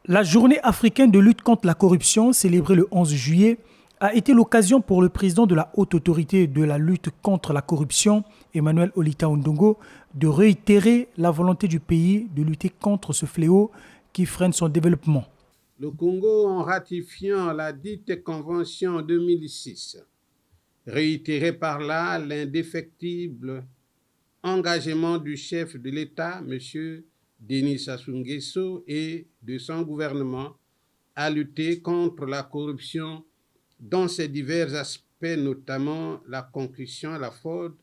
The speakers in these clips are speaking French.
La journée africaine de lutte contre la corruption, célébrée le 11 juillet, a été l'occasion pour le président de la Haute Autorité de la lutte contre la corruption, Emmanuel Olita Ondongo, de réitérer la volonté du pays de lutter contre ce fléau qui freine son développement. Le Congo, en ratifiant la dite convention en 2006, réitérait par là l'indéfectible engagement du chef de l'État, M. Denis Sassou Nguesso, et de son gouvernement à lutter contre la corruption dans ses divers aspects, notamment la concussion, la fraude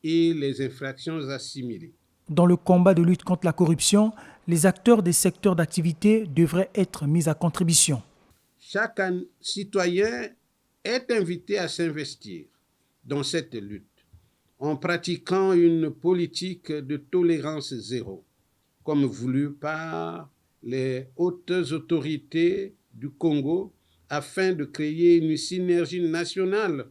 et les infractions assimilées. Dans le combat de lutte contre la corruption, les acteurs des secteurs d'activité devraient être mis à contribution. Chaque citoyen est invité à s'investir dans cette lutte en pratiquant une politique de tolérance zéro, comme voulu par les hautes autorités du Congo, afin de créer une synergie nationale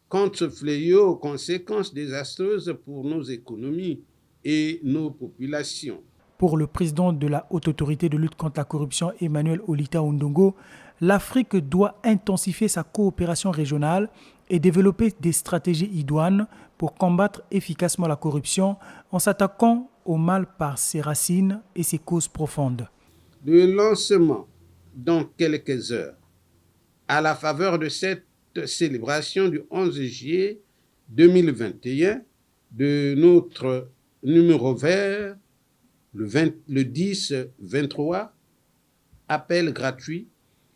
contre ce fléau aux conséquences désastreuses pour nos économies et nos populations. Pour le président de la Haute Autorité de lutte contre la corruption, Emmanuel Olita Ondongo, l'Afrique doit intensifier sa coopération régionale et développer des stratégies idoines pour combattre efficacement la corruption en s'attaquant au mal par ses racines et ses causes profondes. Le lancement, dans quelques heures, à la faveur de cette célébration du 11 juillet 2021, de notre numéro vert, le 10-23, appel gratuit,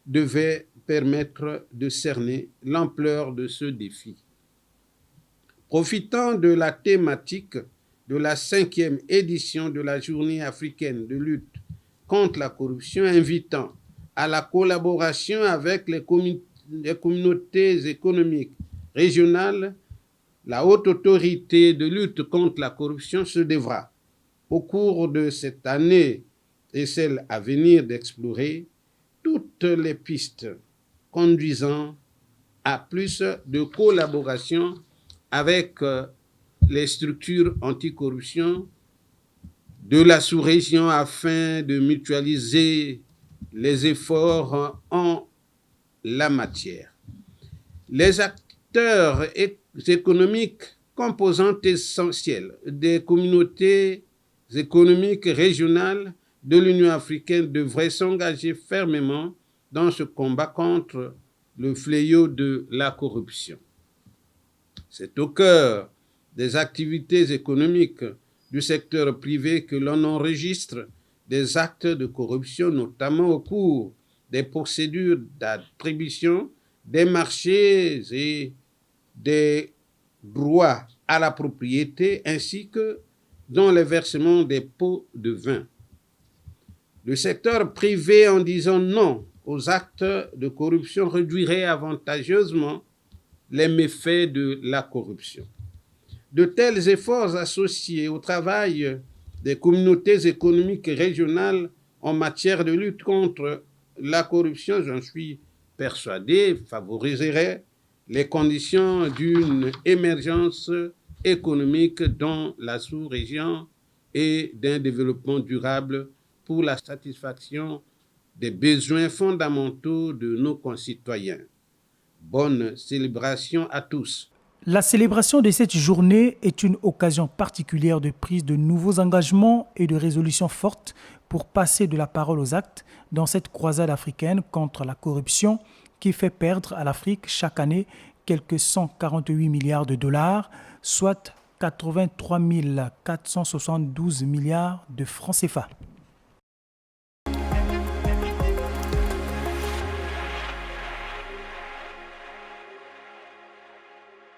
devait permettre de cerner l'ampleur de ce défi. Profitant de la thématique de la 5e édition de la Journée africaine de lutte contre la corruption, invitant à la collaboration avec les communautés économiques régionales, la Haute Autorité de lutte contre la corruption se devra, au cours de cette année et celle à venir, d'explorer toutes les pistes conduisant à plus de collaboration avec les structures anticorruption de la sous-région afin de mutualiser les efforts en la matière. Les acteurs économiques, composantes essentielles des communautés économiques régionales de l'Union africaine, devraient s'engager fermement dans ce combat contre le fléau de la corruption. C'est au cœur des activités économiques du secteur privé que l'on enregistre des actes de corruption, notamment au cours des procédures d'attribution des marchés et des droits à la propriété, ainsi que dans le versement des pots de vin. Le secteur privé, en disant non aux actes de corruption, réduirait avantageusement les méfaits de la corruption. De tels efforts associés au travail des communautés économiques régionales en matière de lutte contre la corruption, j'en suis persuadé, favoriseraient les conditions d'une émergence économique dans la sous-région et d'un développement durable pour la satisfaction des besoins fondamentaux de nos concitoyens. Bonne célébration à tous. La célébration de cette journée est une occasion particulière de prise de nouveaux engagements et de résolutions fortes pour passer de la parole aux actes dans cette croisade africaine contre la corruption qui fait perdre à l'Afrique chaque année quelques 148 milliards de dollars, soit 83 472 milliards de francs CFA.